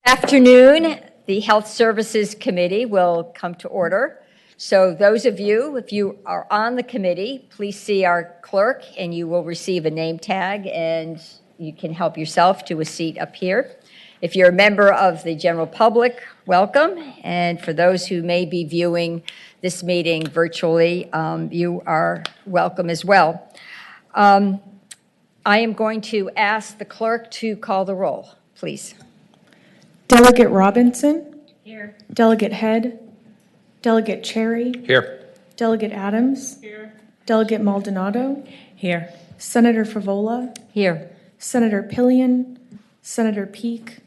Afternoon, the Health Services Committee will come to order. So those of you, if you are on the committee, please see our clerk and you will receive a name tag and you can help yourself to a seat up here. If you're a member of the general public, welcome. And for those who may be viewing this meeting virtually, you are welcome as well. I am going to ask the clerk to call the roll, please. Delegate Robinson. Here. Delegate Head. Delegate Cherry. Here. Delegate Adams. Here. Delegate Maldonado. Here. Senator Favola. Here. Senator Pillion. Senator Peake.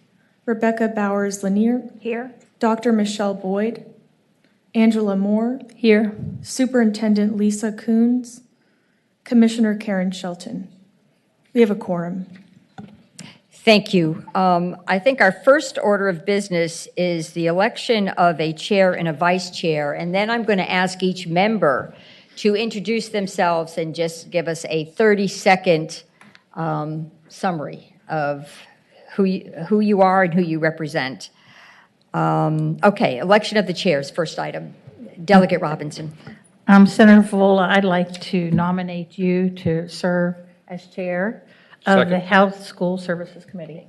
Rebecca Bowers-Lanier. Here. Dr. Michelle Boyd. Angela Moore. Here. Superintendent Lisa Coons. Commissioner Karen Shelton. We have a quorum. Thank you. I think our first order of business is the election of a chair and a vice chair, and then I'm going to ask each member to introduce themselves and just give us a 30-second summary of who you are and who you represent. Okay, election of the chairs, first item. Delegate Robinson. Senator Favola, I'd like to nominate you to serve as chair of the Health School Services Committee.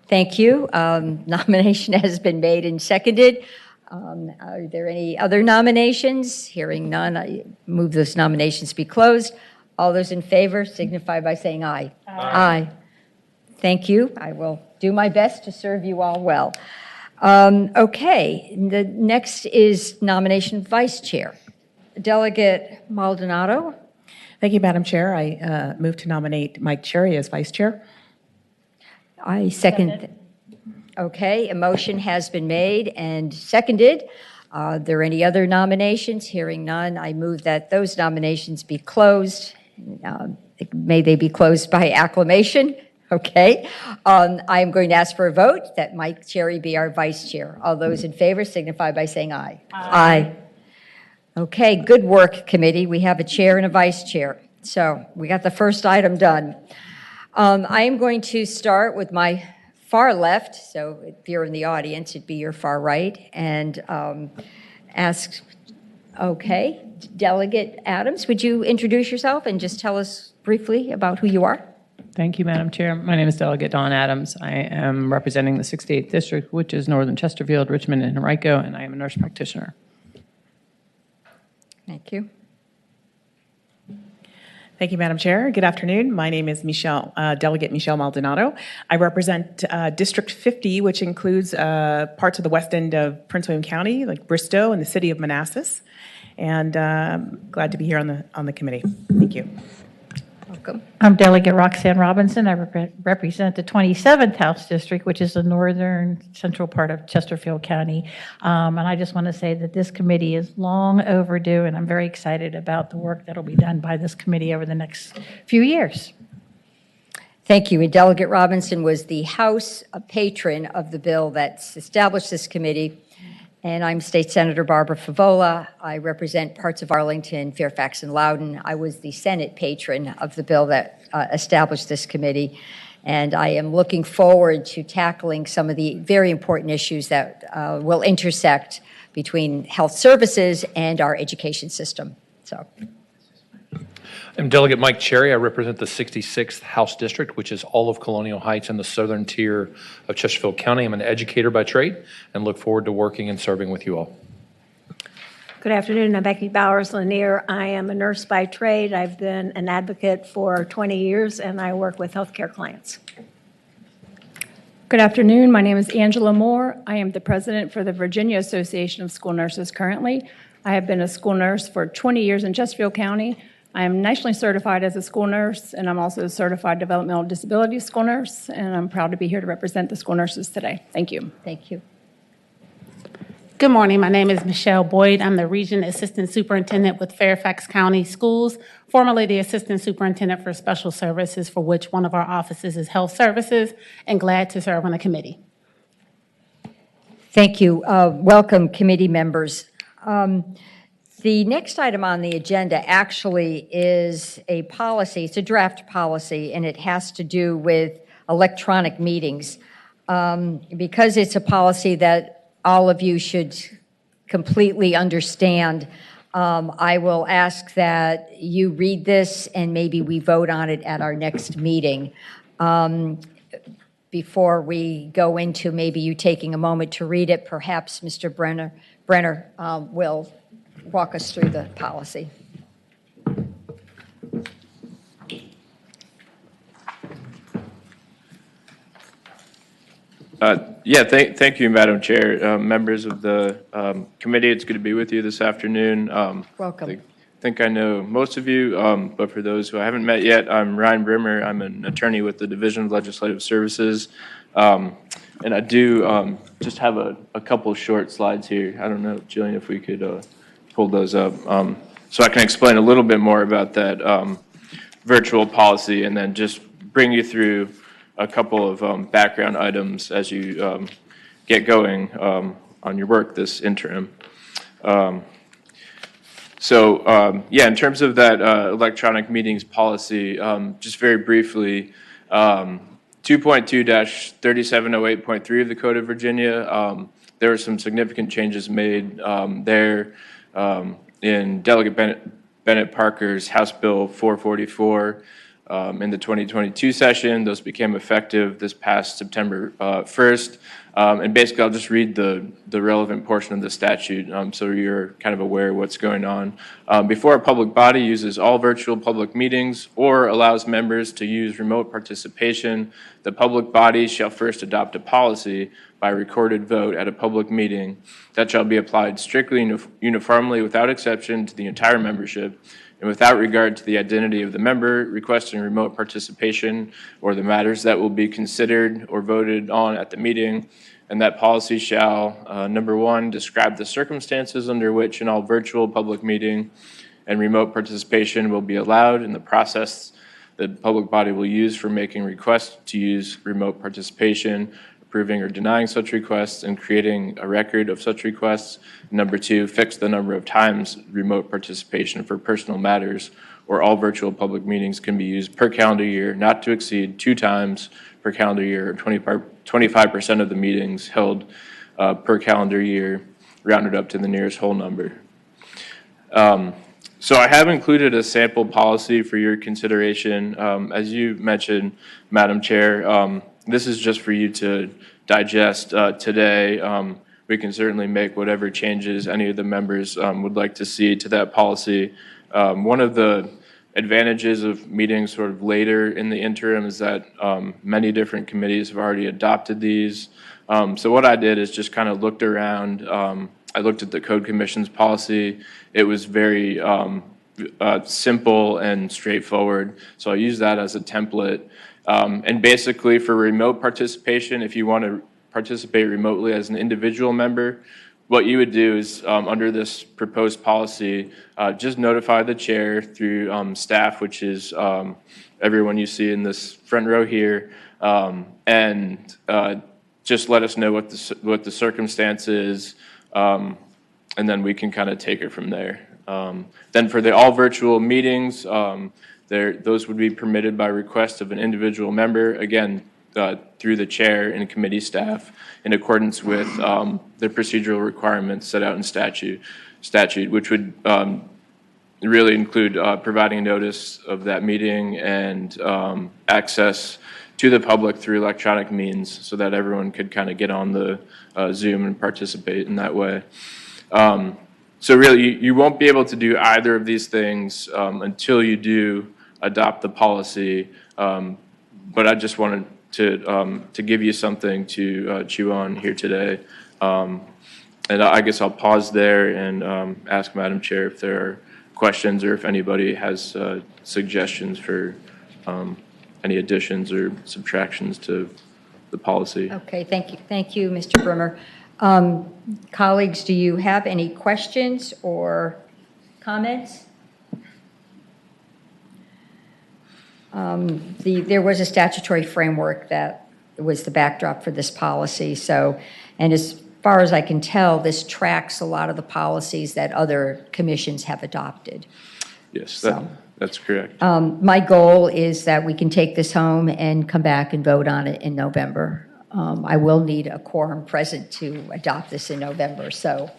Thank you. Nomination has been made and seconded. Are there any other nominations? Hearing none, I move those nominations be closed. All those in favor signify by saying aye. Aye. Thank you. I will do my best to serve you all well. Okay, the next is nomination of vice chair. Delegate Maldonado. Thank you, Madam Chair. I move to nominate Mike Cherry as vice chair. I second. Okay, a motion has been made and seconded. Are there any other nominations? Hearing none, I move that those nominations be closed. May they be closed by acclamation. Okay. I am going to ask for a vote that Mike Cherry be our vice chair. All those in favor signify by saying aye. Aye. Okay, good work, committee. We have a chair and a vice chair. So we got the first item done. I am going to start with my far left, so if you're in the audience, it'd be your far right, and ask, okay, Delegate Adams, would you introduce yourself and just tell us briefly about who you are? Thank you, Madam Chair. My name is Delegate Dawn Adams. I am representing the 68th District, which is Northern Chesterfield, Richmond, and Henrico, and I am a nurse practitioner. Thank you. Thank you, Madam Chair. Good afternoon. My name is Delegate Michelle Maldonado. I represent District 50, which includes parts of the west end of Prince William County, like Bristow and the city of Manassas. And glad to be here on the committee. Thank you. Welcome. I'm Delegate Roxanne Robinson. I represent the 27th House District, which is the northern central part of Chesterfield County. And I just want to say that this committee is long overdue, and I'm very excited about the work that will be done by this committee over the next few years. Thank you. And Delegate Robinson was the House patron of the bill that's established this committee. And I'm State Senator Barbara Favola. I represent parts of Arlington, Fairfax, and Loudoun. I was the Senate patron of the bill that established this committee. And I am looking forward to tackling some of the very important issues that will intersect between health services and our education system. So. I'm Delegate Mike Cherry. I represent the 66th House District, which is all of Colonial Heights and the southern tier of Chesterfield County. I'm an educator by trade and look forward to working and serving with you all. Good afternoon. I'm Becky Bowers-Lanier. I am a nurse by trade. I've been an advocate for 20 years, and I work with healthcare clients. Good afternoon. My name is Angela Moore. I am the president for the Virginia Association of School Nurses currently. I have been a school nurse for 20 years in Chesterfield County. I am nationally certified as a school nurse, and I'm also a certified developmental disability school nurse, and I'm proud to be here to represent the school nurses today. Thank you. Thank you. Good morning. My name is Michelle Boyd. I'm the Region Assistant Superintendent with Fairfax County Schools, formerly the Assistant Superintendent for Special Services, for which one of our offices is Health Services, and glad to serve on the committee. Thank you. Welcome, committee members. The next item on the agenda actually is a policy. It's a draft policy, and it has to do with electronic meetings. because it's a policy that all of you should completely understand, I will ask that you read this and maybe we vote on it at our next meeting. Before we go into maybe you taking a moment to read it, perhaps Mr. Brenner will walk us through the policy. Thank you, Madam Chair. Members of the committee, it's good to be with you this afternoon. Welcome. I think I know most of you, but for those who I haven't met yet, I'm Ryan Brimmer. I'm an attorney with the Division of Legislative Services. And I do just have a couple short slides here. I don't know, Jillian, if we could pull those up. So I can explain a little bit more about that virtual policy and then just bring you through a couple of background items as you get going on your work this interim. In terms of that electronic meetings policy, just very briefly, 2.2-3708.3 of the Code of Virginia, there were some significant changes made there in Delegate Bennett Parker's House Bill 444 in the 2022 session. Those became effective this past September 1st. And basically, I'll just read the relevant portion of the statute so you're kind of aware of what's going on. Before a public body uses all virtual public meetings or allows members to use remote participation, the public body shall first adopt a policy by recorded vote at a public meeting that shall be applied strictly uniformly without exception to the entire membership and without regard to the identity of the member requesting remote participation or the matters that will be considered or voted on at the meeting. And that policy shall, number one, describe the circumstances under which in all virtual public meeting and remote participation will be allowed and the process the public body will use for making requests to use remote participation, approving or denying such requests, and creating a record of such requests. Number two, fix the number of times remote participation for personal matters or all virtual public meetings can be used per calendar year, not to exceed 2 times per calendar year, or 25% of the meetings held per calendar year, rounded up to the nearest whole number. So I have included a sample policy for your consideration. As you mentioned, Madam Chair, this is just for you to digest today. We can certainly make whatever changes any of the members would like to see to that policy. One of the advantages of meeting sort of later in the interim is that many different committees have already adopted these. So what I did is just kind of looked around. I looked at the Code Commission's policy. It was very simple and straightforward. So I used that as a template. And basically for remote participation, if you want to participate remotely as an individual member, what you would do is under this proposed policy, just notify the chair through staff, which is everyone you see in this front row here, and just let us know what the circumstance is, and then we can kind of take it from there. Then for the all virtual meetings, those would be permitted by request of an individual member, again, through the chair and committee staff in accordance with the procedural requirements set out in statute, which would really include providing notice of that meeting and access to the public through electronic means so that everyone could kind of get on the Zoom and participate in that way. So really, you won't be able to do either of these things until you do adopt the policy, but I just wanted to give you something to chew on here today. And I guess I'll pause there and ask Madam Chair if there are questions or if anybody has suggestions for any additions or subtractions to the policy. Okay, thank you, Mr. Brimmer. Colleagues, do you have any questions or comments? There was a statutory framework that was the backdrop for this policy. So, and as far as I can tell, this tracks a lot of the policies that other commissions have adopted. Yes, that's correct. My goal is that we can take this home and come back and vote on it in November. I will need a quorum present to adopt this in November, so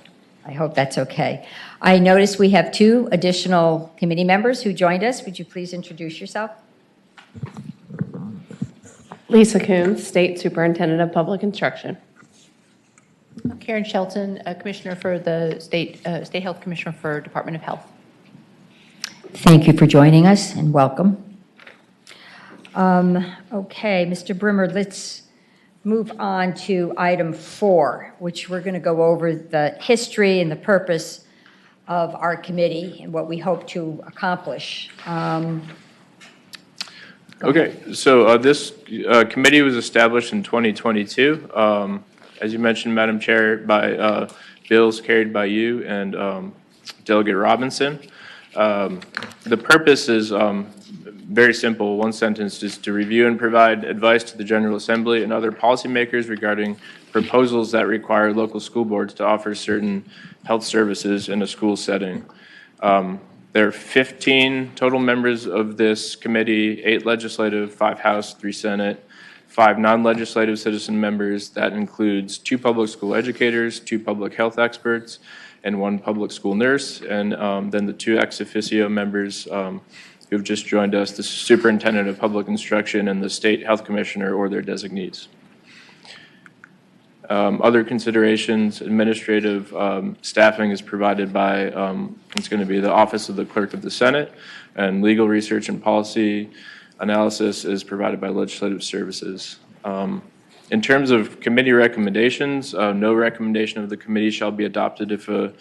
I hope that's okay. I notice we have 2 additional committee members who joined us. Would you please introduce yourself? Lisa Coons, State Superintendent of Public Instruction. Karen Shelton, Commissioner for the State Health Commissioner for Department of Health. Thank you for joining us and welcome. Okay, Mr. Brimmer, let's move on to item 4, which we're going to go over the history and the purpose of our committee and what we hope to accomplish. Okay, so this committee was established in 2022, as you mentioned, Madam Chair, by bills carried by you and Delegate Robinson. The purpose is very simple, one sentence, is to review and provide advice to the General Assembly and other policymakers regarding proposals that require local school boards to offer certain health services in a school setting. There are 15 total members of this committee, 8 legislative, 5 House, 3 Senate, 5 non-legislative citizen members. That includes 2 public school educators, 2 public health experts, and 1 public school nurse, and then the 2 ex officio members who've just joined us, the Superintendent of Public Instruction and the State Health Commissioner or their designees. Other considerations, administrative staffing is provided by, it's going to be the Office of the Clerk of the Senate, and legal research and policy analysis is provided by Legislative Services. In terms of committee recommendations, no recommendation of the committee shall be adopted if a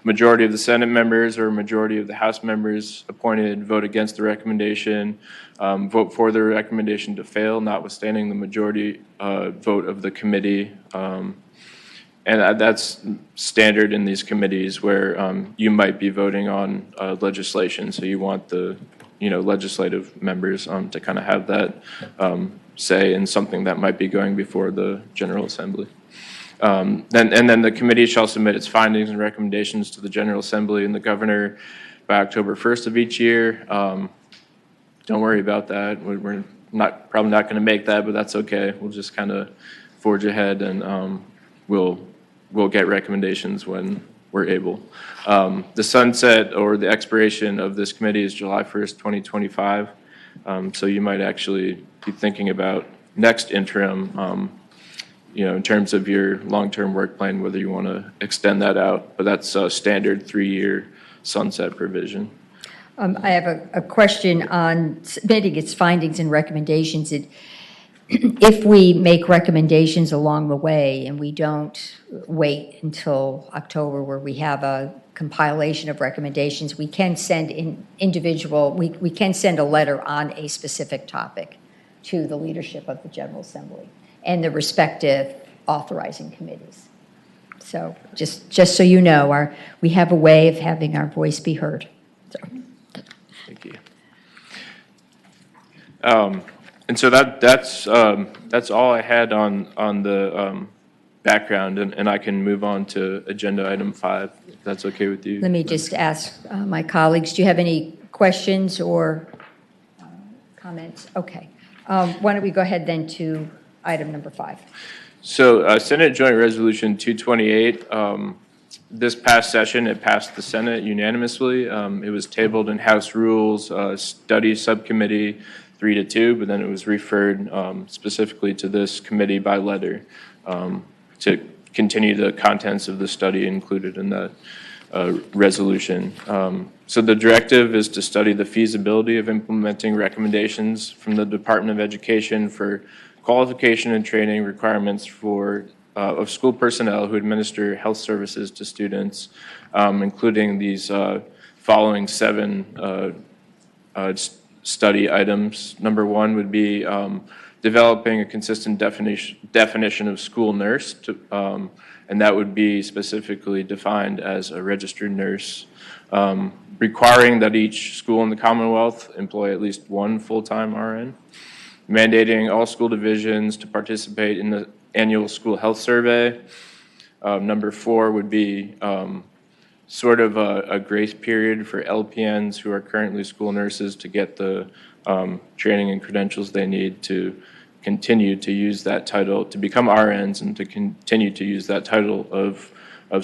majority of the Senate members or a majority of the House members appointed vote against the recommendation, vote for the recommendation to fail, notwithstanding the majority vote of the committee. And that's standard in these committees where you might be voting on legislation, so you want the legislative members to kind of have that say in something that might be going before the General Assembly. Then the committee shall submit its findings and recommendations to the General Assembly and the governor by October 1st of each year. Don't worry about that. We're probably not going to make that, but that's okay. We'll just kind of forge ahead, and we'll get recommendations when we're able. The sunset or the expiration of this committee is July 1st, 2025. So you might actually be thinking about next interim, in terms of your long-term work plan, whether you want to extend that out. But that's a standard 3-year sunset provision. I have a question on submitting its findings and recommendations. If we make recommendations along the way and we don't wait until October where we have a compilation of recommendations, we can send we can send a letter on a specific topic to the leadership of the General Assembly and the respective authorizing committees. So just so you know, we have a way of having our voice be heard. So. Thank you. And so that's all I had on the background, and I can move on to agenda item 5, if that's okay with you. Let me just ask my colleagues, do you have any questions or comments? Okay. Why don't we go ahead then to item number 5. So Senate Joint Resolution 228, this past session, it passed the Senate unanimously. It was tabled in House Rules Study Subcommittee 3-2, but then it was referred specifically to this committee by letter to continue the contents of the study included in that resolution. So the directive is to study the feasibility of implementing recommendations from the Department of Education for qualification and training requirements of school personnel who administer health services to students, including these following 7 study items. Number 1 would be developing a consistent definition of school nurse, and that would be specifically defined as a registered nurse, requiring that each school in the Commonwealth employ at least 1 full-time RN, mandating all school divisions to participate in the annual school health survey. Number 4 would be sort of a grace period for LPNs who are currently school nurses to get the training and credentials they need to continue to use that title, to become RNs and to continue to use that title of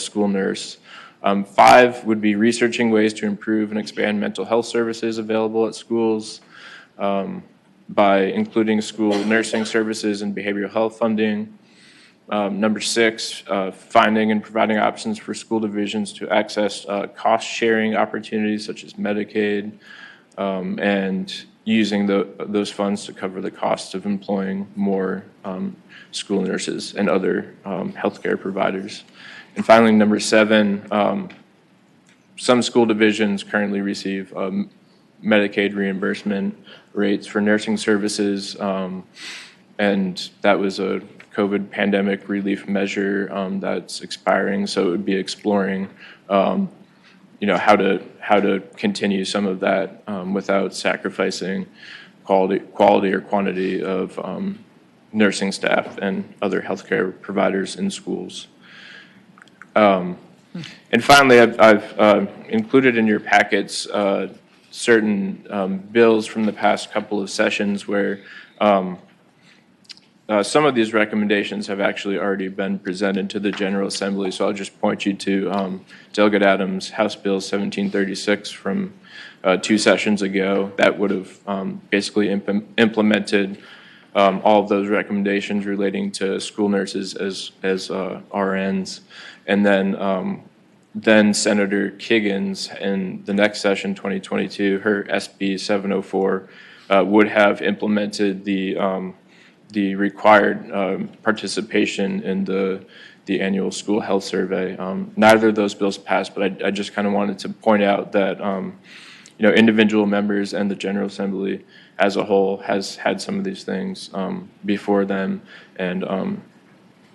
school nurse. 5 would be researching ways to improve and expand mental health services available at schools by including school nursing services and behavioral health funding. Number 6, finding and providing options for school divisions to access cost-sharing opportunities such as Medicaid, and using those funds to cover the cost of employing more school nurses and other healthcare providers. And finally, number 7, some school divisions currently receive Medicaid reimbursement rates for nursing services, and that was a COVID pandemic relief measure that's expiring, so it would be exploring how to continue some of that without sacrificing quality or quantity of nursing staff and other healthcare providers in schools. And finally, I've included in your packets certain bills from the past couple of sessions where some of these recommendations have actually already been presented to the General Assembly, so I'll just point you to Delegate Adams' House Bill 1736 from 2 sessions ago. That would have basically implemented all of those recommendations relating to school nurses as RNs. And then Senator Kiggins in the next session, 2022, her SB 704 would have implemented the required participation in the annual school health survey. Neither of those bills passed, but I just kind of wanted to point out that individual members and the General Assembly as a whole has had some of these things before them, and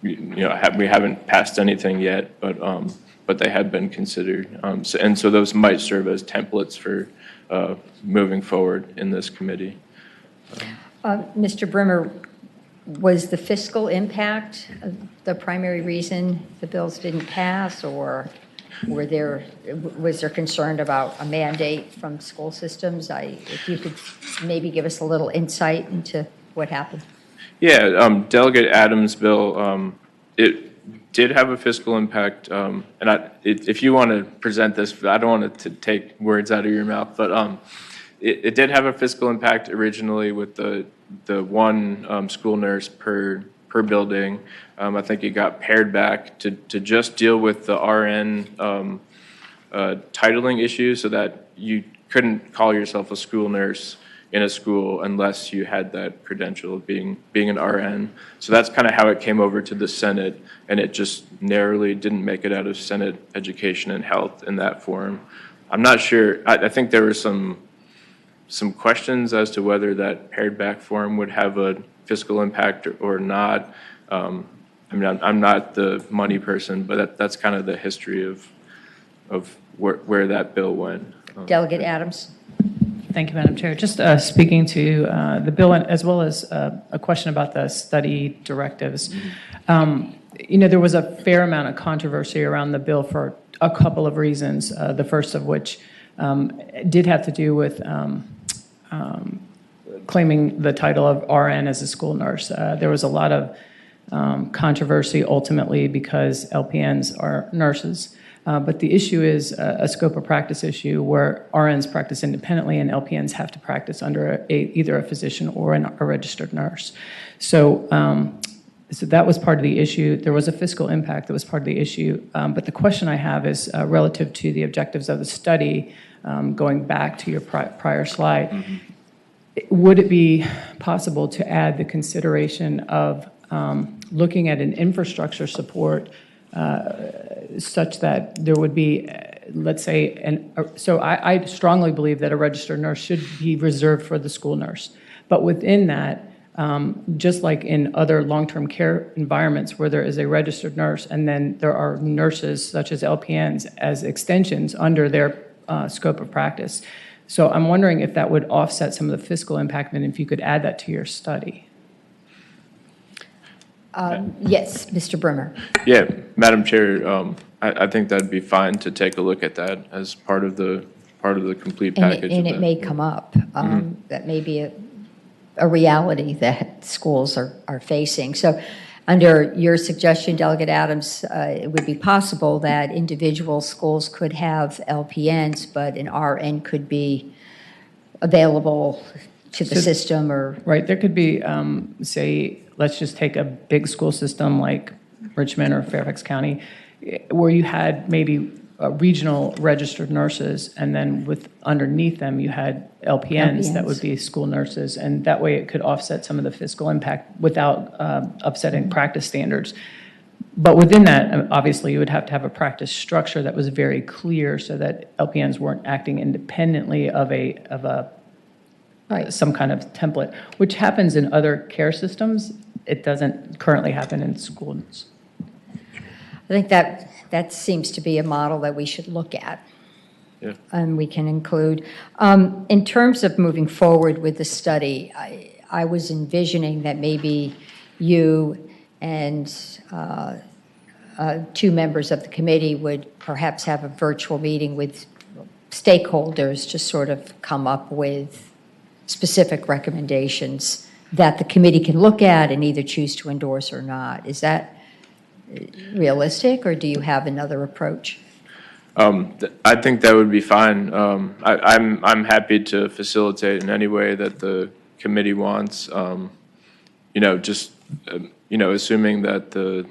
we haven't passed anything yet, but they have been considered, and so those might serve as templates for moving forward in this committee. Mr. Brimmer, was the fiscal impact the primary reason the bills didn't pass, or was there concern about a mandate from school systems? If you could maybe give us a little insight into what happened. Yeah, Delegate Adams' bill, it did have a fiscal impact, and if you want to present this, I don't want to take words out of your mouth, but it did have a fiscal impact originally with the one school nurse per building. I think it got pared back to just deal with the RN titling issue, so that you couldn't call yourself a school nurse in a school unless you had that credential of being an RN. So that's kind of how it came over to the Senate, and it just narrowly didn't make it out of Senate Education and Health in that form. I'm not sure. I think there were some questions as to whether that pared back form would have a fiscal impact or not. I'm not the money person, but that's kind of the history of where that bill went. Delegate Adams. Thank you, Madam Chair. Just speaking to the bill, as well as a question about the study directives. There was a fair amount of controversy around the bill for a couple of reasons. The first of which did have to do with claiming the title of RN as a school nurse. There was a lot of controversy ultimately because LPNs are nurses. But the issue is a scope of practice issue where RNs practice independently and LPNs have to practice under either a physician or a registered nurse. So that was part of the issue. There was a fiscal impact that was part of the issue. But the question I have is relative to the objectives of the study, going back to your prior slide. Mm-hmm. Would it be possible to add the consideration of looking at an infrastructure support such that there would be, let's say, so I strongly believe that a registered nurse should be reserved for the school nurse. But within that, just like in other long-term care environments where there is a registered nurse and then there are nurses such as LPNs as extensions under their scope of practice. So I'm wondering if that would offset some of the fiscal impact and if you could add that to your study. Yes, Mr. Brimmer. Yeah, Madam Chair, I think that'd be fine to take a look at that as part of the complete package. And it may come up. That may be a reality that schools are facing. So under your suggestion, Delegate Adams, it would be possible that individual schools could have LPNs, but an RN could be available to the system or... Right, there could be, say, let's just take a big school system like Richmond or Fairfax County, where you had maybe regional registered nurses, and then with underneath them, you had LPNs that would be school nurses, and that way it could offset some of the fiscal impact without upsetting practice standards. But within that, obviously, you would have to have a practice structure that was very clear so that LPNs weren't acting independently of some kind of template, which happens in other care systems. It doesn't currently happen in schools. I think that seems to be a model that we should look at. Yeah. And we can include. In terms of moving forward with the study, I was envisioning that maybe you and two members of the committee would perhaps have a virtual meeting with stakeholders to sort of come up with specific recommendations that the committee can look at and either choose to endorse or not. Is that realistic, or do you have another approach? I think that would be fine. I'm happy to facilitate in any way that the committee wants. Just assuming that the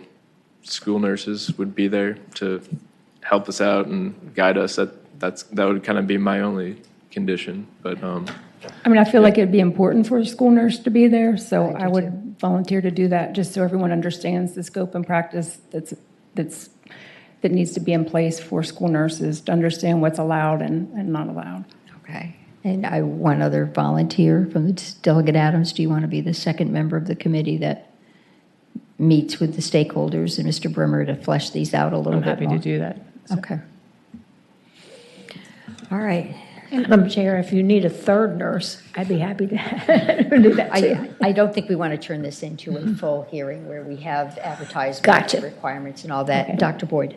school nurses would be there to help us out and guide us. That would kind of be my only condition. But I mean, I feel like it'd be important for a school nurse to be there, so I would volunteer to do that, just so everyone understands the scope and practice that needs to be in place for school nurses to understand what's allowed and not allowed. Okay. And one other volunteer from the Delegate Adams. Do you want to be the second member of the committee that meets with the stakeholders and Mr. Brimmer to flesh these out a little bit more? I'm happy to do that. Okay. All right. Madam Chair, if you need a third nurse, I'd be happy to do that too. I don't think we want to turn this into a full hearing where we have advertisement Gotcha. requirements and all that. Okay. Dr. Boyd.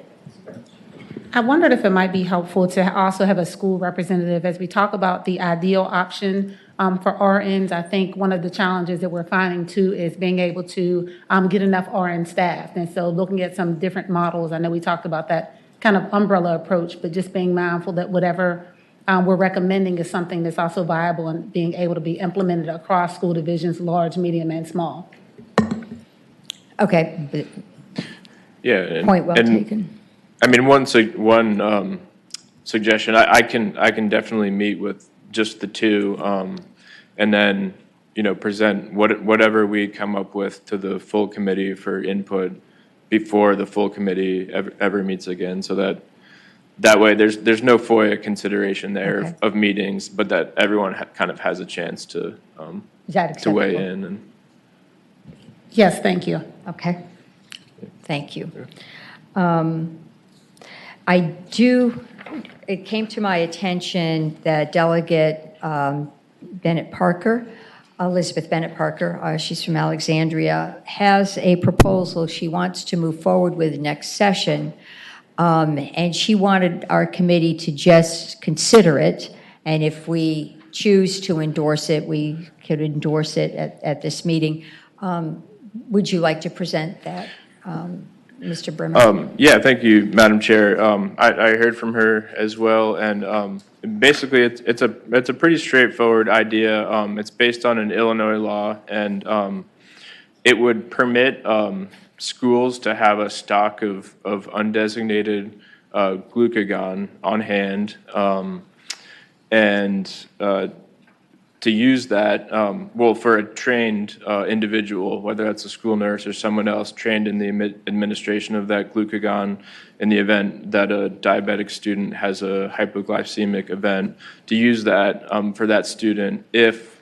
I wondered if it might be helpful to also have a school representative as we talk about the ideal option for RNs. I think one of the challenges that we're finding too is being able to get enough RN staff. And so looking at some different models, I know we talked about that kind of umbrella approach, but just being mindful that whatever we're recommending is something that's also viable and being able to be implemented across school divisions, large, medium, and small. Okay. yeah. Point well taken. I mean, one suggestion, I can definitely meet with just the two, and then, present whatever we come up with to the full committee for input before the full committee ever meets again, so that way there's no FOIA consideration there of meetings, but that everyone kind of has a chance to weigh in. And Yes, thank you. Okay. Thank you. It came to my attention that Delegate Elizabeth Bennett Parker, she's from Alexandria, has a proposal she wants to move forward with next session. And she wanted our committee to just consider it. And if we choose to endorse it, we could endorse it at this meeting. Would you like to present that, Mr. Brimmer? Yeah, thank you, Madam Chair. I heard from her as well, and basically it's a pretty straightforward idea. It's based on an Illinois law, and it would permit schools to have a stock of undesignated glucagon on hand, and to use that, for a trained individual, whether that's a school nurse or someone else trained in the administration of that glucagon in the event that a diabetic student has a hypoglycemic event, to use that for that student if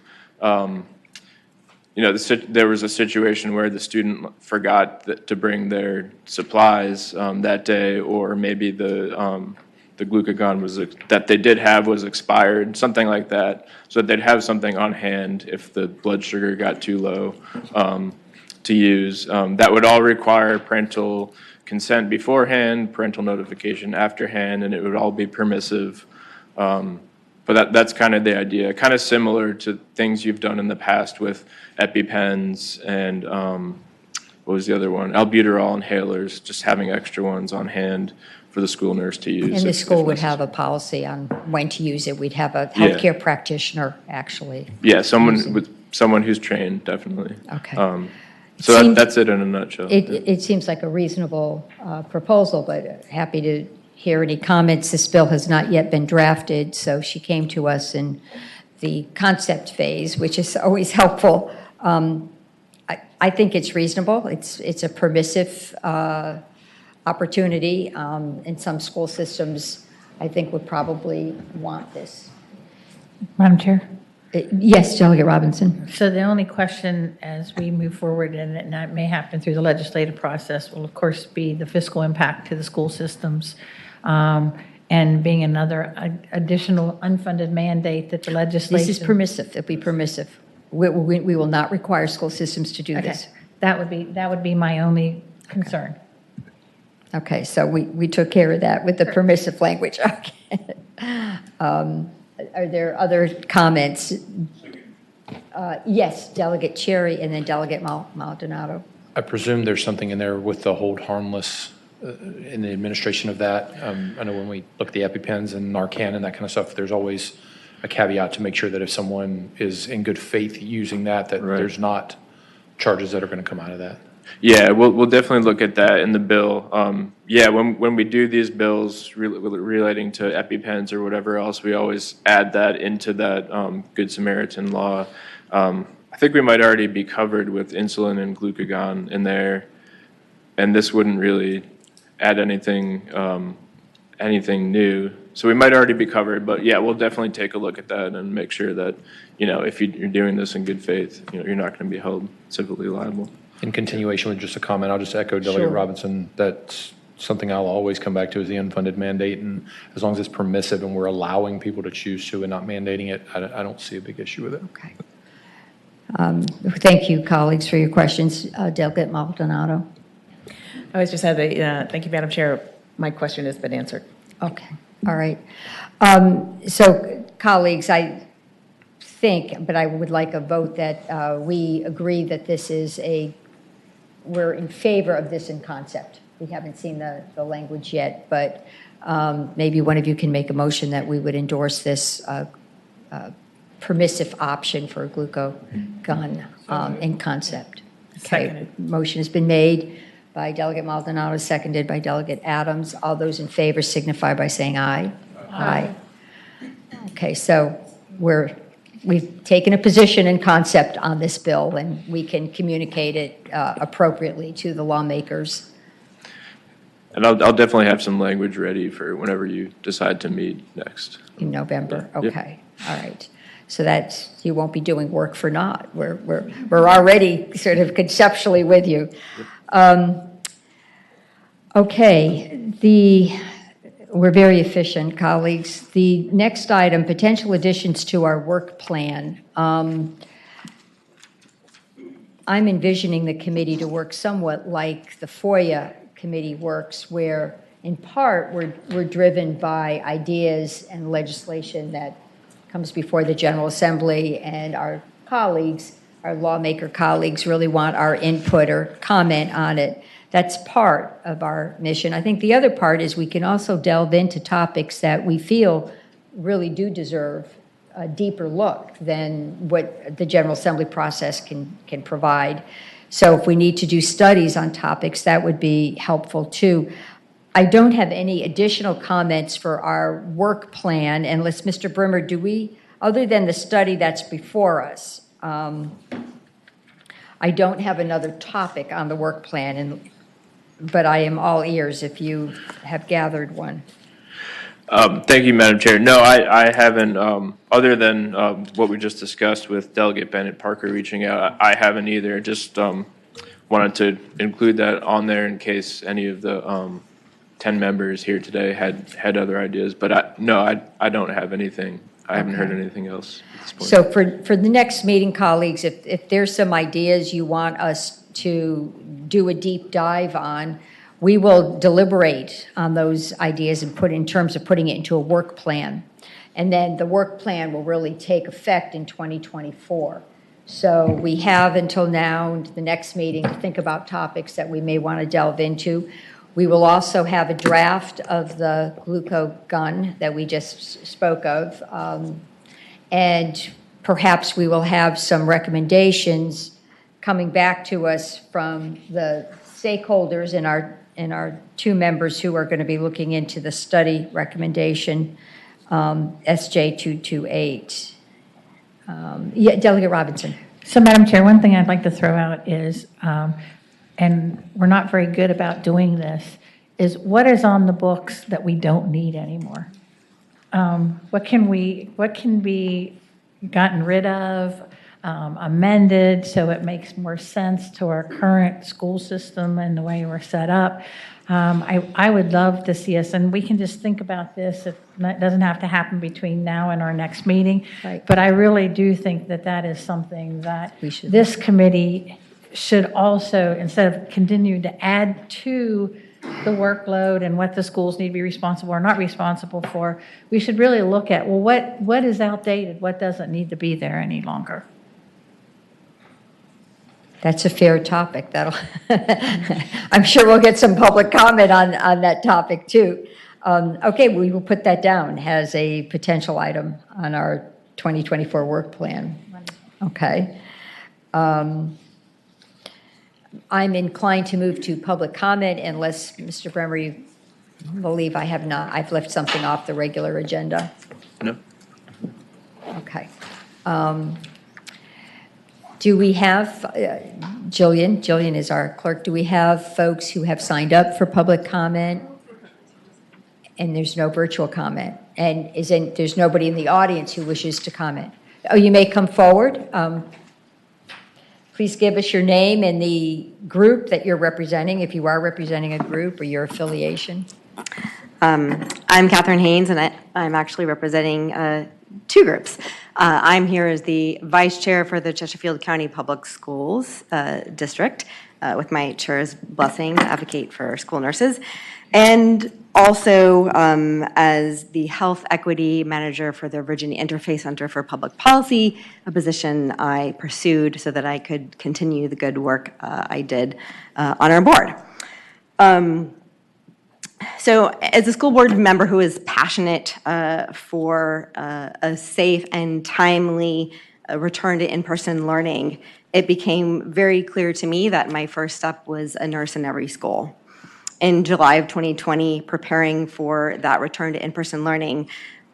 there was a situation where the student forgot to bring their supplies that day, or maybe the glucagon that they did have was expired, something like that, so that they'd have something on hand if the blood sugar got too low to use. That would all require parental consent beforehand, parental notification afterhand, and it would all be permissive. But that's kind of the idea, kind of similar to things you've done in the past with EpiPens and what was the other one? Albuterol inhalers, just having extra ones on hand for the school nurse to use. And the if school would necessary. have a policy on when to use it. We'd have a Yeah. healthcare practitioner, actually. Yeah, someone who's trained, definitely. Okay. So seems- that's it in a nutshell. It seems like a reasonable proposal, but happy to hear any comments. This bill has not yet been drafted, so she came to us in the concept phase, which is always helpful. I think it's reasonable. It's a permissive opportunity, and some school systems, I think, would probably want this. Madam Chair? Yes, Delegate Robinson. So the only question as we move forward, and it may happen through the legislative process, will of course be the fiscal impact to the school systems, and being another additional unfunded mandate that the legislation. This is permissive. It'll be permissive. We will not require school systems to do Okay. this. That would be my only concern. Okay, so we took care of that with the permissive language. Okay. Are there other comments? Yes, Delegate Cherry and then Delegate Maldonado. I presume there's something in there with the hold harmless in the administration of that. I know when we look at the EpiPens and Narcan and that kind of stuff, there's always a caveat to make sure that if someone is in good faith using that Right. there's not charges that are going to come out of that. Yeah, we'll definitely look at that in the bill. Yeah, when we do these bills relating to EpiPens or whatever else, we always add that into that Good Samaritan law. I think we might already be covered with insulin and glucagon in there, and this wouldn't really add anything new. So we might already be covered, but yeah, we'll definitely take a look at that and make sure that, if you're doing this in good faith, you're not going to be held civilly liable. In continuation with just a comment, I'll just echo Delegate Sure. Robinson. That's something I'll always come back to is the unfunded mandate. And as long as it's permissive and we're allowing people to choose to and not mandating it, I don't see a big issue with it. Okay. Thank you, colleagues, for your questions. Delegate Maldonado. I was just had thank you, Madam Chair. My question has been answered. Okay, all right. So, colleagues, I think, but I would like a vote that we agree that this is we're in favor of this in concept. We haven't seen the language yet, but maybe one of you can make a motion that we would endorse this permissive option for glucagon in concept. Okay, Seconded. motion has been made by Delegate Maldonado, seconded by Delegate Adams. All those in favor signify by saying aye. Aye. Okay, so we've taken a position in concept on this bill, and we can communicate it appropriately to the lawmakers. And I'll definitely have some language ready for whenever you decide to meet next. In November, Yep. okay, all right. So that you won't be doing work for naught. We're already sort of conceptually with you. Okay, we're very efficient, colleagues. The next item, potential additions to our work plan. I'm envisioning the committee to work somewhat like the FOIA committee works, where in part we're driven by ideas and legislation that comes before the General Assembly, and our colleagues, our lawmaker colleagues, really want our input or comment on it. That's part of our mission. I think the other part is we can also delve into topics that we feel really do deserve a deeper look than what the General Assembly process can provide. So if we need to do studies on topics, that would be helpful too. I don't have any additional comments for our work plan, unless, Mr. Brimmer, do we, other than the study that's before us, I don't have another topic on the work plan, but I am all ears if you have gathered one. Thank you, Madam Chair. No, I haven't, other than what we just discussed with Delegate Bennett Parker reaching out, I haven't either. Just wanted to include that on there in case any of the 10 members here today had other ideas. But I don't have anything. I haven't heard anything else at this point. So for the next meeting, colleagues, if there's some ideas you want us to do a deep dive on, we will deliberate on those ideas and put in terms of putting it into a work plan. And then the work plan will really take effect in 2024. So we have until now, the next meeting, to think about topics that we may want to delve into. We will also have a draft of the glucagon that we just spoke of. And perhaps we will have some recommendations coming back to us from the stakeholders and our two members who are going to be looking into the study recommendation, SJ228. Yeah, Delegate Robinson. So, Madam Chair, one thing I'd like to throw out is, and we're not very good about doing this, is what is on the books that we don't need anymore? What can be gotten rid of, amended so it makes more sense to our current school system and the way we're set up? I would love to see us, and we can just think about this. It doesn't have to happen between now and our next meeting. Right. But I really do think that that is something that this committee should also, instead of continuing to add to the workload and what the schools need to be responsible or not responsible for, we should really look at, well, what is outdated? What doesn't need to be there any longer? That's a fair topic. I'm sure we'll get some public comment on that topic too. Okay, we will put that down as a potential item on our 2024 work plan. Okay. I'm inclined to move to public comment unless, Mr. Bremer, you believe I've left something off the regular agenda? No. Okay. Do we have, Jillian is our clerk, do we have folks who have signed up for public comment? And there's no virtual comment? And there's nobody in the audience who wishes to comment? Oh, you may come forward. Please give us your name and the group that you're representing, if you are representing a group or your affiliation. I'm Catherine Haynes, and I'm actually representing two groups. I'm here as the vice chair for the Chesterfield County Public Schools District, with my chair's blessing to advocate for school nurses, and also as the health equity manager for the Virginia Interfaith Center for Public Policy, a position I pursued so that I could continue the good work I did on our board. So as a school board member who is passionate for a safe and timely return to in-person learning, it became very clear to me that my first step was a nurse in every school. In July of 2020, preparing for that return to in-person learning,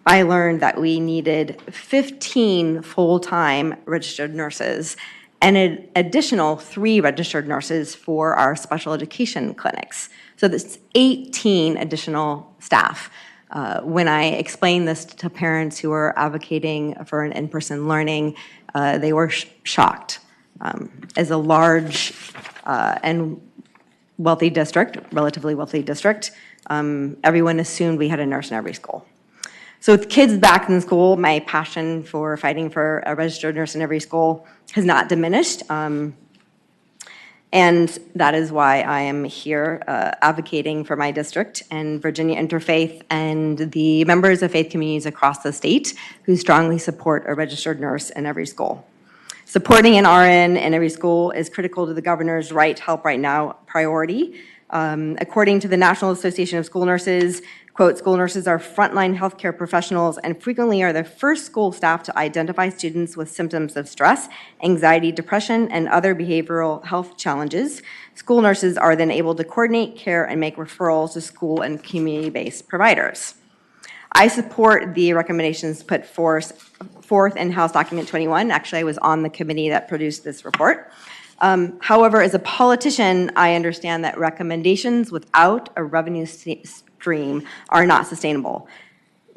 I learned that we needed 15 full-time registered nurses and an additional 3 registered nurses for our special education clinics. So that's 18 additional staff. When I explained this to parents who were advocating for an in-person learning, they were shocked. As a large and wealthy district, relatively wealthy district, everyone assumed we had a nurse in every school. So with kids back in school, my passion for fighting for a registered nurse in every school has not diminished. And that is why I am here advocating for my district and Virginia Interfaith and the members of faith communities across the state who strongly support a registered nurse in every school. Supporting an RN in every school is critical to the governor's Right Help Right Now priority. According to the National Association of School Nurses, quote, school nurses are frontline healthcare professionals and frequently are the first school staff to identify students with symptoms of stress, anxiety, depression, and other behavioral health challenges. School nurses are then able to coordinate care and make referrals to school and community-based providers. I support the recommendations put forth in House Document 21. Actually, I was on the committee that produced this report. However, as a politician, I understand that recommendations without a revenue stream are not sustainable.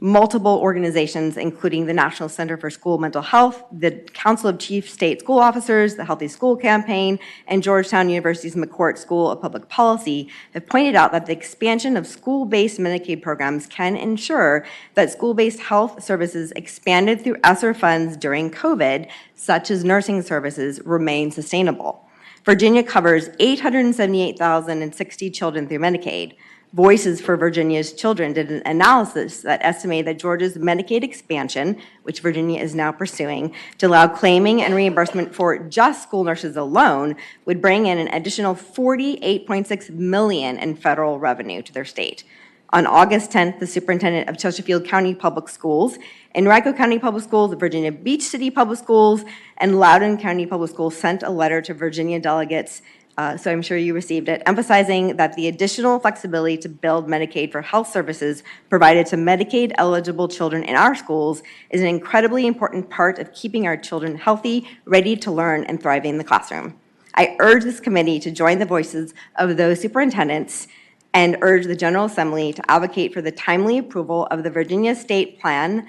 Multiple organizations, including the National Center for School Mental Health, the Council of Chief State School Officers, the Healthy School Campaign, and Georgetown University's McCourt School of Public Policy, have pointed out that the expansion of school-based Medicaid programs can ensure that school-based health services expanded through ESSER funds during COVID, such as nursing services, remain sustainable. Virginia covers 878,060 children through Medicaid. Voices for Virginia's Children did an analysis that estimated that Georgia's Medicaid expansion, which Virginia is now pursuing, to allow claiming and reimbursement for just school nurses alone, would bring in an additional $48.6 million in federal revenue to their state. On August 10th, the superintendent of Chesterfield County Public Schools, Henrico County Public Schools, Virginia Beach City Public Schools, and Loudoun County Public Schools sent a letter to Virginia delegates, so I'm sure you received it, emphasizing that the additional flexibility to build Medicaid for health services provided to Medicaid-eligible children in our schools is an incredibly important part of keeping our children healthy, ready to learn, and thriving in the classroom. I urge this committee to join the voices of those superintendents and urge the General Assembly to advocate for the timely approval of the Virginia State Plan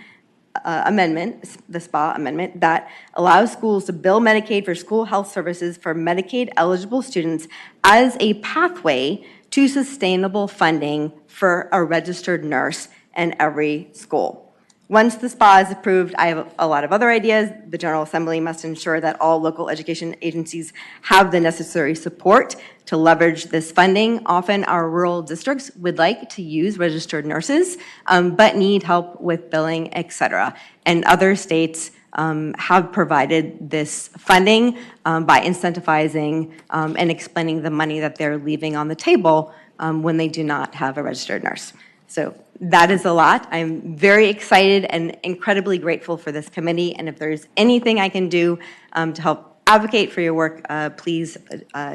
amendment, the SPA amendment, that allows schools to bill Medicaid for school health services for Medicaid-eligible students as a pathway to sustainable funding for a registered nurse in every school. Once the SPA is approved, I have a lot of other ideas. The General Assembly must ensure that all local education agencies have the necessary support to leverage this funding. Often our rural districts would like to use registered nurses, but need help with billing, et cetera. And other states have provided this funding by incentivizing and explaining the money that they're leaving on the table when they do not have a registered nurse. So that is a lot. I'm very excited and incredibly grateful for this committee, and if there's anything I can do to help advocate for your work, please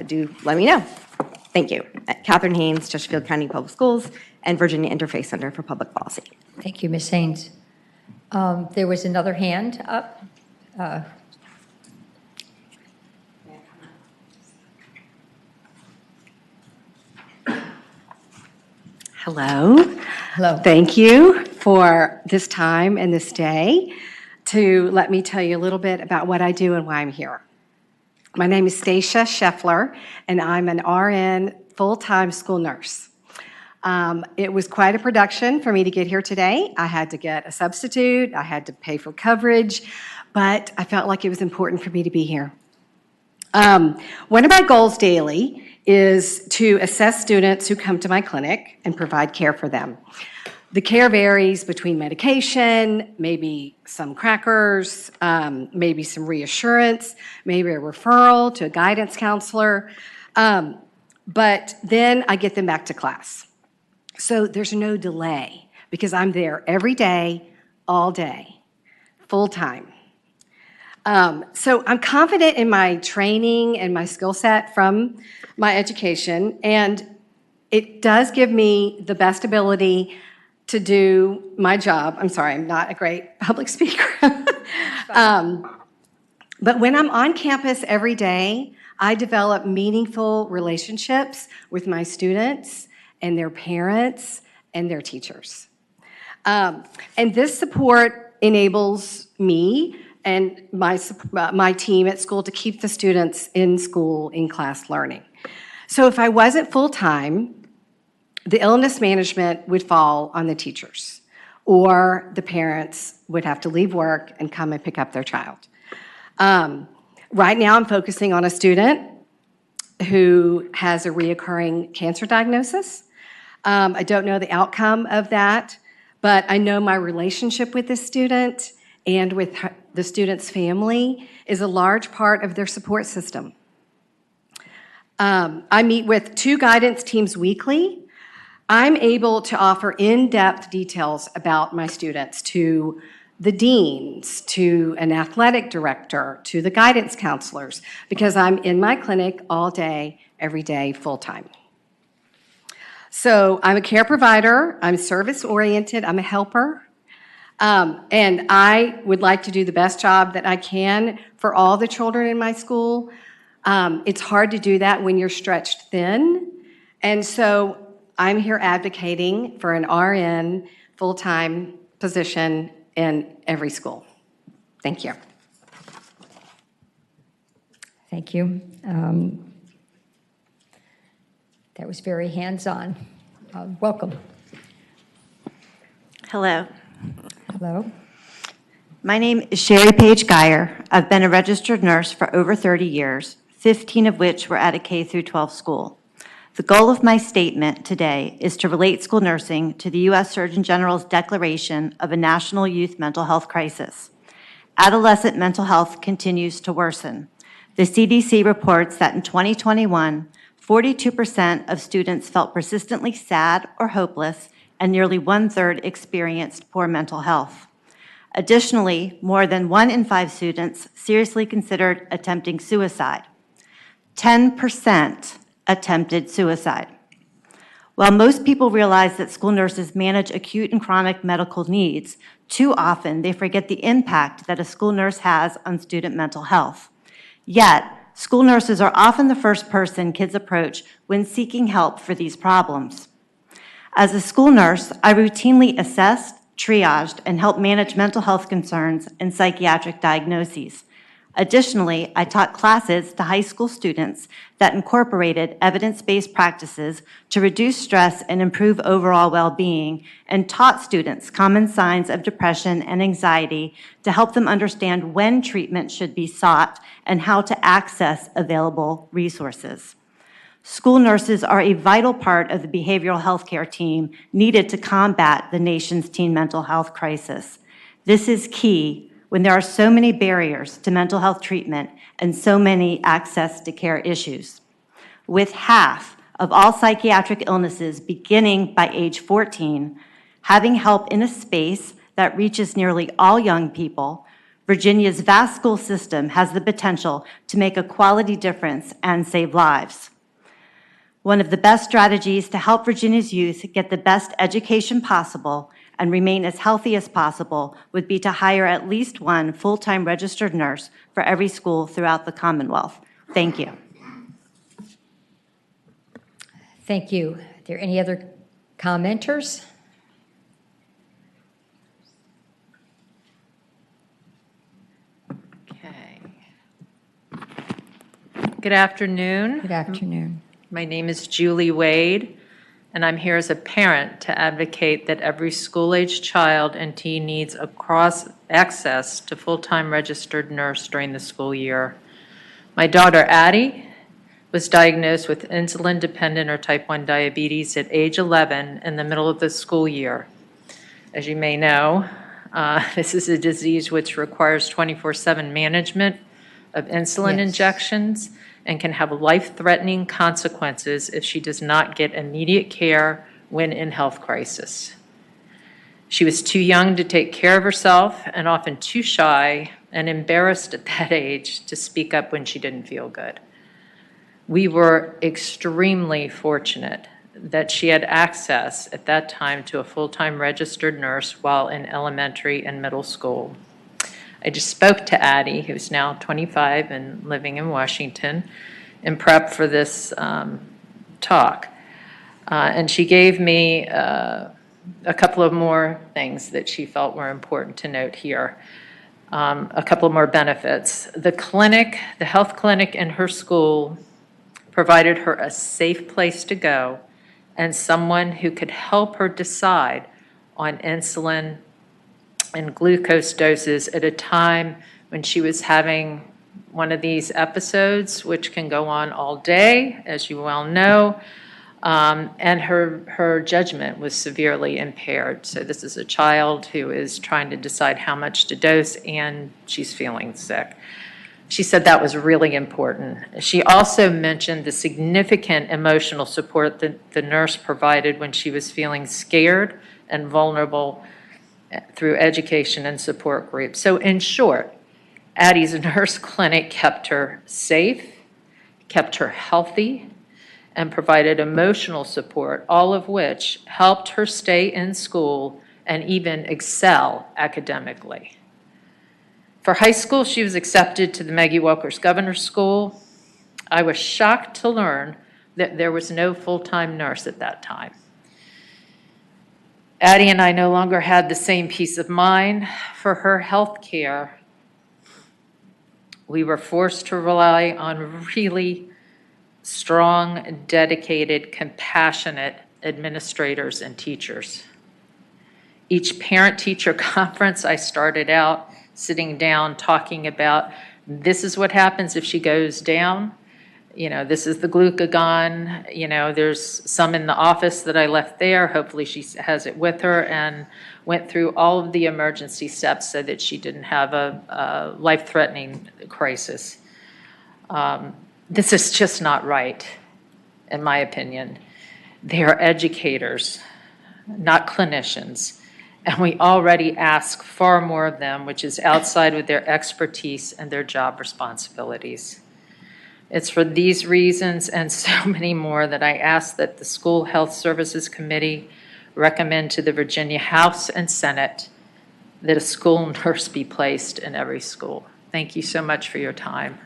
do let me know. Thank you. Catherine Haynes, Chesterfield County Public Schools, and Virginia Interfaith Center for Public Policy. Thank you, Ms. Haynes. There was another hand up. Hello. Hello. Thank you for this time and this day to let me tell you a little bit about what I do and why I'm here. My name is Stacia Scheffler, and I'm an RN full-time school nurse. It was quite a production for me to get here today. I had to get a substitute, I had to pay for coverage, but I felt like it was important for me to be here. One of my goals daily is to assess students who come to my clinic and provide care for them. The care varies between medication, maybe some crackers, maybe some reassurance, maybe a referral to a guidance counselor, but then I get them back to class. So there's no delay because I'm there every day, all day, full time. So I'm confident in my training and my skill set from my education, and it does give me the best ability to do my job. I'm sorry, I'm not a great public speaker. But when I'm on campus every day, I develop meaningful relationships with my students and their parents and their teachers. And this support enables me and my team at school to keep the students in school, in class learning. So if I wasn't full-time, the illness management would fall on the teachers, or the parents would have to leave work and come and pick up their child. Right now I'm focusing on a student who has a reoccurring cancer diagnosis. I don't know the outcome of that, but I know my relationship with this student and with the student's family is a large part of their support system. I meet with 2 guidance teams weekly. I'm able to offer in-depth details about my students to the deans, to an athletic director, to the guidance counselors, because I'm in my clinic all day, every day, full-time. So I'm a care provider, I'm service-oriented, I'm a helper, and I would like to do the best job that I can for all the children in my school. It's hard to do that when you're stretched thin, and so I'm here advocating for an RN full-time position in every school. Thank you. Thank you. That was very hands-on. Welcome. Hello. Hello. My name is Sherry Page Geyer. I've been a registered nurse for over 30 years, 15 of which were at a K through 12 school. The goal of my statement today is to relate school nursing to the U.S. Surgeon General's declaration of a national youth mental health crisis. Adolescent mental health continues to worsen. The CDC reports that in 2021, 42% of students felt persistently sad or hopeless, and nearly one-third experienced poor mental health. Additionally, more than 1 in 5 students seriously considered attempting suicide. 10% attempted suicide. While most people realize that school nurses manage acute and chronic medical needs, too often they forget the impact that a school nurse has on student mental health. Yet, school nurses are often the first person kids approach when seeking help for these problems. As a school nurse, I routinely assessed, triaged, and helped manage mental health concerns and psychiatric diagnoses. Additionally, I taught classes to high school students that incorporated evidence-based practices to reduce stress and improve overall well-being, and taught students common signs of depression and anxiety to help them understand when treatment should be sought and how to access available resources. School nurses are a vital part of the behavioral health care team needed to combat the nation's teen mental health crisis. This is key when there are so many barriers to mental health treatment and so many access to care issues. With half of all psychiatric illnesses beginning by age 14, having help in a space that reaches nearly all young people, Virginia's vast school system has the potential to make a quality difference and save lives. One of the best strategies to help Virginia's youth get the best education possible and remain as healthy as possible would be to hire at least 1 full-time registered nurse for every school throughout the Commonwealth. Thank you. Thank you. Are there any other commenters? Okay. Good afternoon. Good afternoon. My name is Julie Wade, and I'm here as a parent to advocate that every school-age child and teen needs access to full-time registered nurse during the school year. My daughter Addie was diagnosed with insulin-dependent or type 1 diabetes at age 11 in the middle of the school year. As you may know, this is a disease which requires 24/7 management of insulin injections and can have life-threatening consequences if she does not get immediate care when in health crisis. She was too young to take care of herself and often too shy and embarrassed at that age to speak up when she didn't feel good. We were extremely fortunate that she had access at that time to a full-time registered nurse while in elementary and middle school. I just spoke to Addie, who's now 25 and living in Washington, in prep for this talk. And she gave me a couple of more things that she felt were important to note here. A couple more benefits. The health clinic in her school provided her a safe place to go and someone who could help her decide on insulin and glucose doses at a time when she was having one of these episodes, which can go on all day, as you well know, and her judgment was severely impaired. So this is a child who is trying to decide how much to dose, and she's feeling sick. She said that was really important. She also mentioned the significant emotional support that the nurse provided when she was feeling scared and vulnerable through education and support groups. So in short, Addie's nurse clinic kept her safe, kept her healthy, and provided emotional support, all of which helped her stay in school and even excel academically. For high school, she was accepted to the Maggie Walker's Governor's School. I was shocked to learn that there was no full-time nurse at that time. Addie and I no longer had the same peace of mind for her health care. We were forced to rely on really strong, dedicated, compassionate administrators and teachers. Each parent-teacher conference, I started out sitting down talking about this is what happens if she goes down. This is the glucagon, there's some in the office that I left there. Hopefully she has it with her, and went through all of the emergency steps so that she didn't have a life-threatening crisis. This is just not right, in my opinion. They are educators, not clinicians, and we already ask far more of them, which is outside of their expertise and their job responsibilities. It's for these reasons and so many more that I ask that the School Health Services Committee recommend to the Virginia House and Senate that a school nurse be placed in every school. Thank you so much for your time.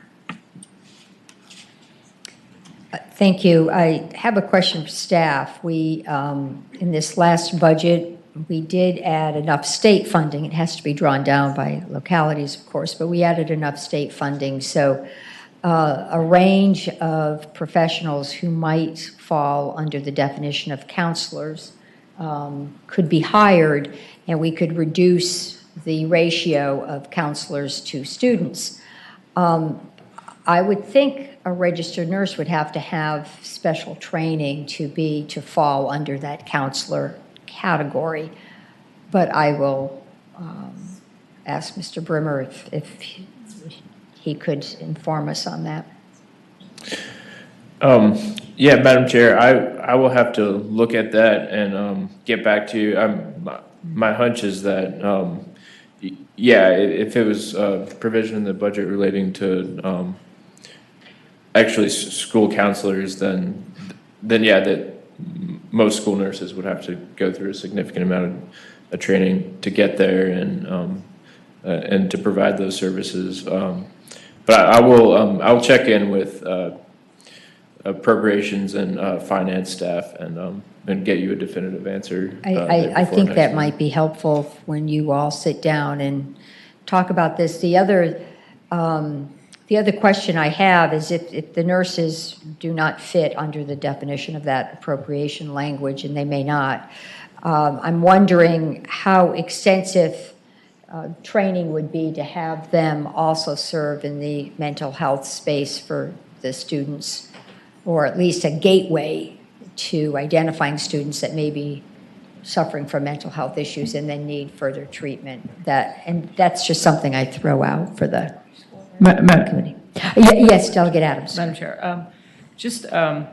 Thank you. I have a question for staff. We, in this last budget, we did add enough state funding. It has to be drawn down by localities, of course, but we added enough state funding. So a range of professionals who might fall under the definition of counselors could be hired, and we could reduce the ratio of counselors to students. I would think a registered nurse would have to have special training to fall under that counselor category, but I will ask Mr. Brimmer if he could inform us on that. Yeah, Madam Chair, I will have to look at that and get back to you. My hunch is that, yeah, if it was provision in the budget relating to actually school counselors, then yeah, that most school nurses would have to go through a significant amount of training to get there and to provide those services. But I'll check in with appropriations and finance staff and get you a definitive answer. I think that might be helpful when you all sit down and talk about this. The other question I have is if the nurses do not fit under the definition of that appropriation language, and they may not, I'm wondering how extensive training would be to have them also serve in the mental health space for the students, or at least a gateway to identifying students that may be suffering from mental health issues and then need further treatment. And that's just something I throw out for the committee. Yes, Delegate Adams. Madam Chair, just to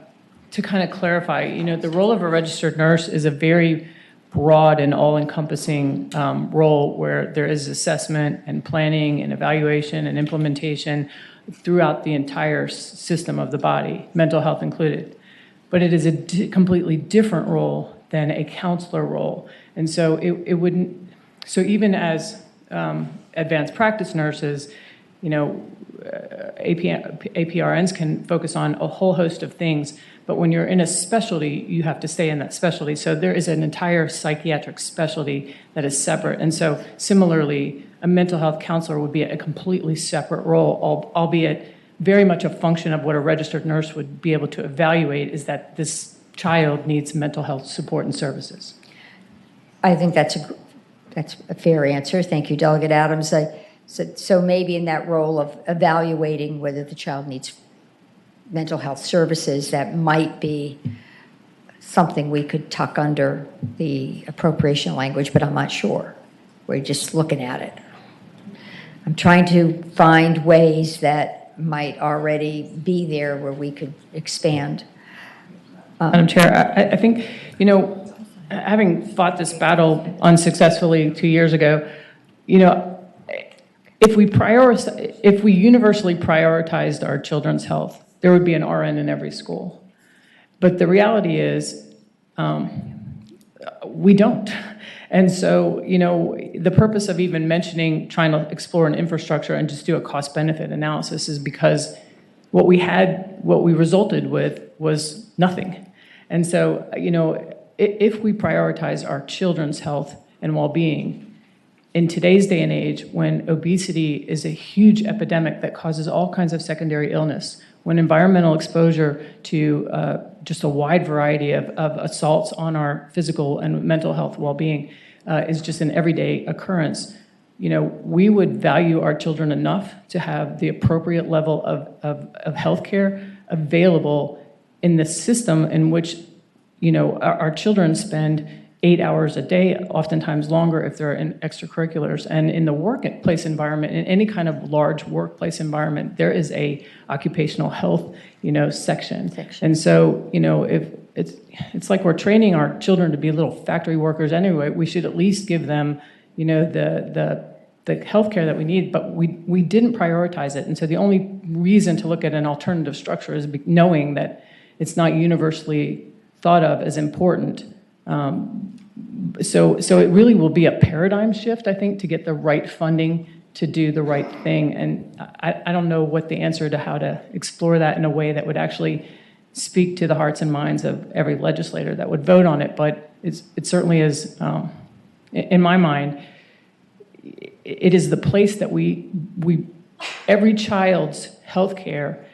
kind of clarify, the role of a registered nurse is a very broad and all-encompassing role where there is assessment and planning and evaluation and implementation throughout the entire system of the body, mental health included. But it is a completely different role than a counselor role. And so it wouldn't, so even as advanced practice nurses, APRNs can focus on a whole host of things, but when you're in a specialty, you have to stay in that specialty. So there is an entire psychiatric specialty that is separate. And so similarly, a mental health counselor would be a completely separate role, albeit very much a function of what a registered nurse would be able to evaluate is that this child needs mental health support and services. I think that's a fair answer. Thank you, Delegate Adams. So maybe in that role of evaluating whether the child needs mental health services, that might be something we could tuck under the appropriation language, but I'm not sure. We're just looking at it. I'm trying to find ways that might already be there where we could expand. Madam Chair, I think, having fought this battle unsuccessfully 2 years ago, if we universally prioritized our children's health, there would be an RN in every school. But the reality is, we don't. And so, the purpose of even mentioning trying to explore an infrastructure and just do a cost-benefit analysis is because what we resulted with was nothing. And so, if we prioritize our children's health and well-being, in today's day and age, when obesity is a huge epidemic that causes all kinds of secondary illness, when environmental exposure to just a wide variety of assaults on our physical and mental health well-being is just an everyday occurrence, we would value our children enough to have the appropriate level of health care available in the system in which, our children spend 8 hours a day, oftentimes longer if they're in extracurriculars. And in the workplace environment, in any kind of large workplace environment, there is a occupational health, section. And so, if it's like we're training our children to be little factory workers anyway, we should at least give them, the healthcare that we need, but we didn't prioritize it. And so the only reason to look at an alternative structure is knowing that it's not universally thought of as important. So it really will be a paradigm shift, I think, to get the right funding to do the right thing. And I don't know what the answer to how to explore that in a way that would actually speak to the hearts and minds of every legislator that would vote on it, but it certainly is, in my mind, it is the place that every child's health care,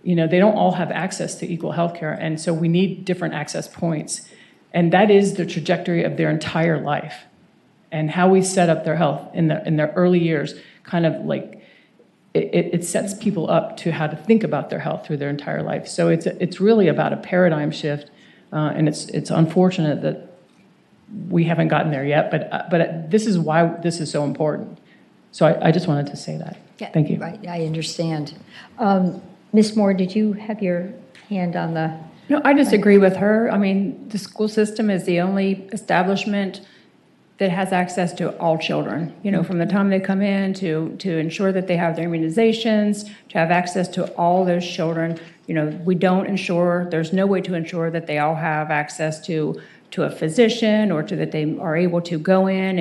they don't all have access to equal health care, and so we need different access points. And that is the trajectory of their entire life. And how we set up their health in their early years, kind of like, it sets people up to how to think about their health through their entire life. So it's really about a paradigm shift, and it's unfortunate that we haven't gotten there yet, but this is why this is so important. So I just wanted to say that. Yeah, thank you. Right, I understand. Ms. Moore, did you have your hand on the? No, I disagree with her. I mean, the school system is the only establishment that has access to all children, from the time they come in to ensure that they have their immunizations, to have access to all those children. We don't ensure, there's no way to ensure that they all have access to a physician or that they are able to go in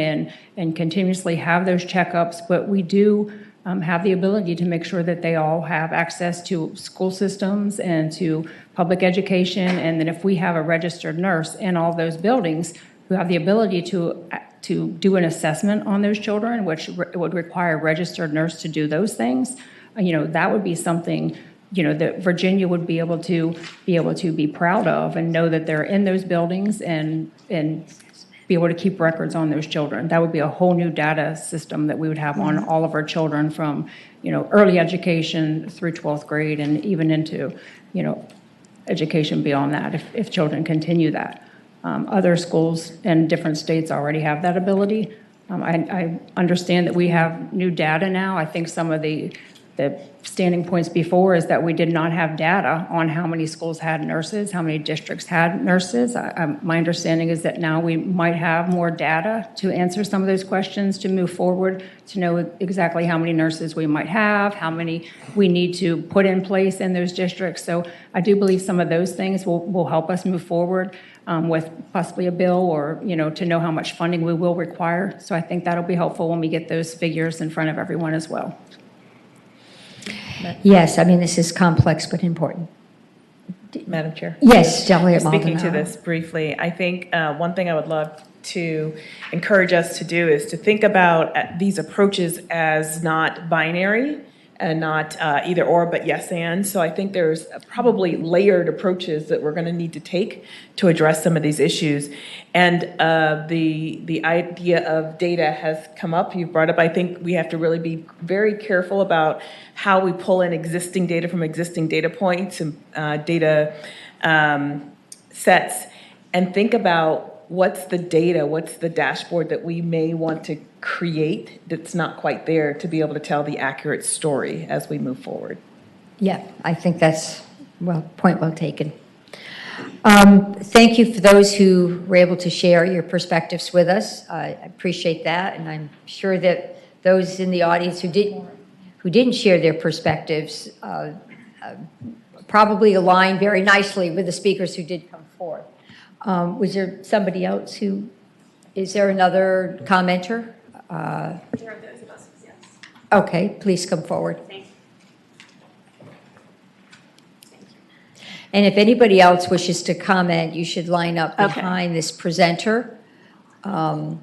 and continuously have those checkups, but we do have the ability to make sure that they all have access to school systems and to public education. And then if we have a registered nurse in all those buildings who have the ability to do an assessment on those children, which would require a registered nurse to do those things, that would be something, that Virginia would be able to be proud of and know that they're in those buildings and be able to keep records on those children. That would be a whole new data system that we would have on all of our children from, early education through 12th grade and even into, education beyond that if children continue that. Other schools in different states already have that ability. I understand that we have new data now. I think some of the standing points before is that we did not have data on how many schools had nurses, how many districts had nurses. My understanding is that now we might have more data to answer some of those questions, to move forward, to know exactly how many nurses we might have, how many we need to put in place in those districts. So I do believe some of those things will help us move forward with possibly a bill or, to know how much funding we will require. So I think that'll be helpful when we get those figures in front of everyone as well. Yes, I mean, this is complex but important. Madam Chair? Yes, Delegate Speaking to Maldonado. this briefly, I think one thing I would love to encourage us to do is to think about these approaches as not binary and not either or, but yes and. So I think there's probably layered approaches that we're going to need to take to address some of these issues. And the idea of data has come up. You've brought up, I think we have to really be very careful about how we pull in existing data from existing data points and data sets and think about what's the data, what's the dashboard that we may want to create that's not quite there to be able to tell the accurate story as we move forward. Yeah, I think that's, point well taken. Thank you for those who were able to share your perspectives with us. I appreciate that, and I'm sure that those in the audience who didn't share their perspectives probably align very nicely with the speakers who did come forth. Was there somebody else is there another commenter? There are those of us, yes. Okay, please come forward. Thank you. And if anybody else wishes to comment, you should line up behind this presenter. Go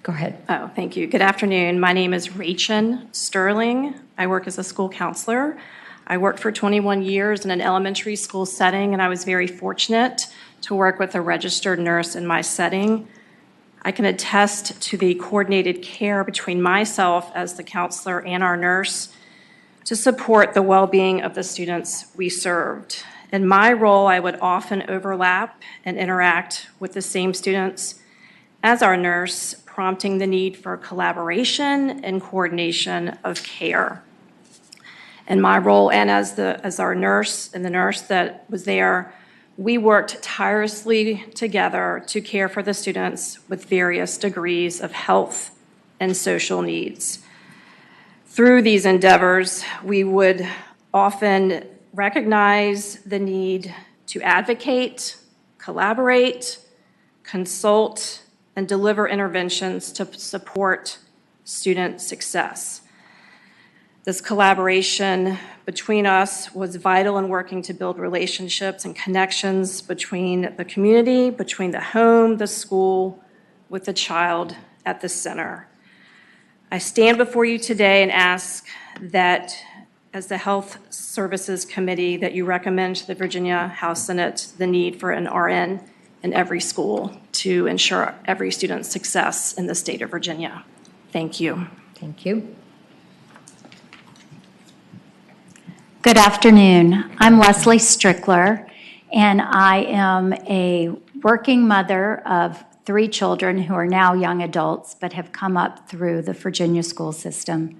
ahead. Oh, thank you. Good afternoon. My name is Rachel Sterling. I work as a school counselor. I worked for 21 years in an elementary school setting, and I was very fortunate to work with a registered nurse in my setting. I can attest to the coordinated care between myself as the counselor and our nurse. to support the well-being of the students we served. In my role, I would often overlap and interact with the same students as our nurse, prompting the need for collaboration and coordination of care. In my role and as our nurse and the nurse that was there, we worked tirelessly together to care for the students with various degrees of health and social needs. Through these endeavors, we would often recognize the need to advocate, collaborate, consult, and deliver interventions to support student success. This collaboration between us was vital in working to build relationships and connections between the community, between the home, the school, with the child at the center. I stand before you today and ask that, as the Health Services Committee, that you recommend to the Virginia House Senate the need for an RN in every school to ensure every student's success in the state of Virginia. Thank you. Thank you. Good afternoon. I'm Leslie Strickler, and I am a working mother of 3 children who are now young adults but have come up through the Virginia school system.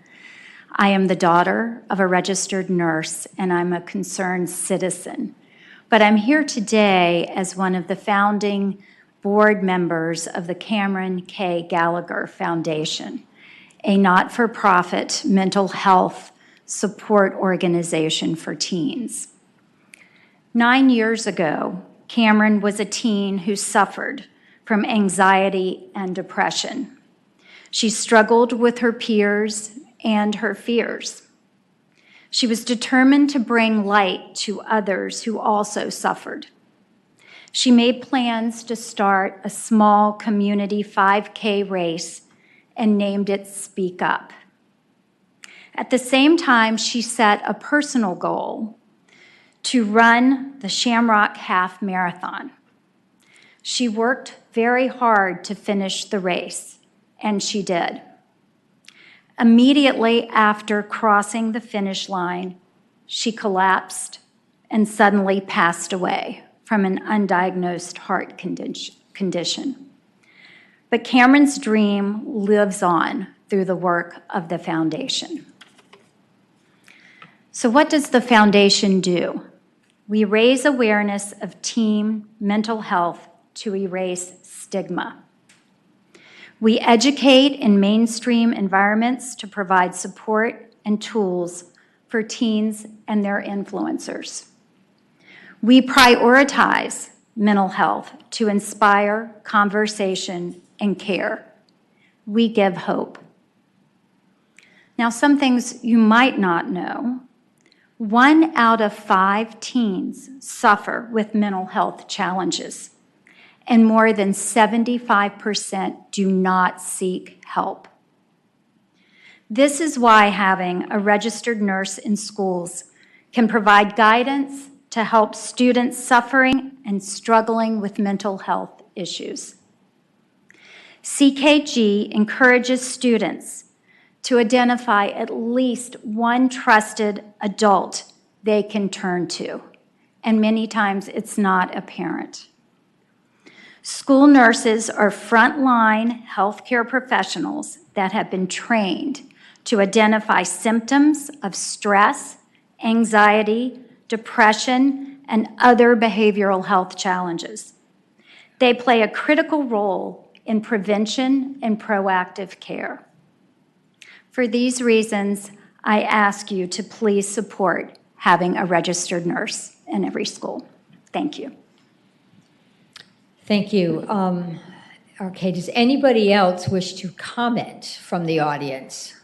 I am the daughter of a registered nurse, and I'm a concerned citizen. But I'm here today as one of the founding board members of the Cameron K. Gallagher Foundation, a not-for-profit mental health support organization for teens. 9 years ago, Cameron was a teen who suffered from anxiety and depression. She struggled with her peers and her fears. She was determined to bring light to others who also suffered. She made plans to start a small community 5K race and named it Speak Up. At the same time, she set a personal goal to run the Shamrock Half Marathon. She worked very hard to finish the race, and she did. Immediately after crossing the finish line, she collapsed and suddenly passed away from an undiagnosed heart condition. But Cameron's dream lives on through the work of the foundation. So what does the foundation do? We raise awareness of teen mental health to erase stigma. We educate in mainstream environments to provide support and tools for teens and their influencers. We prioritize mental health to inspire conversation and care. We give hope. Now, some things you might not know. 1 out of 5 teens suffer with mental health challenges, and more than 75% do not seek help. This is why having a registered nurse in schools can provide guidance to help students suffering and struggling with mental health issues. CKG encourages students to identify at least one trusted adult they can turn to, and many times it's not a parent. School nurses are frontline healthcare professionals that have been trained to identify symptoms of stress, anxiety, depression, and other behavioral health challenges. They play a critical role in prevention and proactive care. For these reasons, I ask you to please support having a registered nurse in every school. Thank you. Thank you. Okay, does anybody else wish to comment from the audience?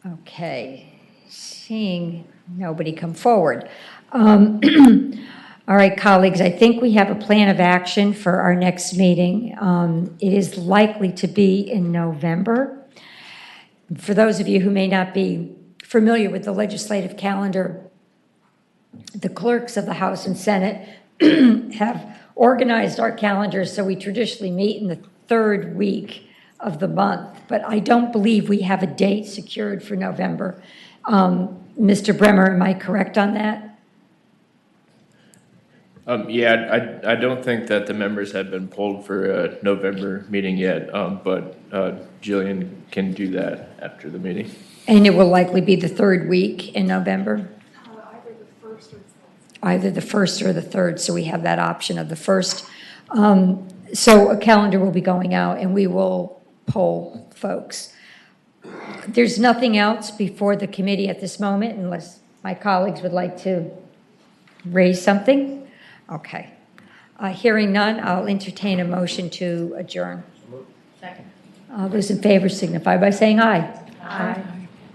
Okay, seeing nobody come forward. All right, colleagues, I think we have a plan of action for our next meeting. It is likely to be in November. For those of you who may not be familiar with the legislative calendar, the clerks of the House and Senate have organized our calendars so we traditionally meet in the third week of the month, but I don't believe we have a date secured for November. Mr. Bremer, am I correct on that? Yeah, I don't think that the members have been polled for a November meeting yet, but Jillian can do that after the meeting. And it will likely be the third week in November? Either the first or the third, so we have that option of the first. So a calendar will be going out and we will poll folks. There's nothing else before the committee at this moment unless my colleagues would like to raise something. Okay. Hearing none, I'll entertain a motion to adjourn. Second. All those in favor signify by saying aye. Aye.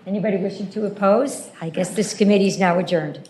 Anybody wishing to oppose? I guess this committee is now adjourned.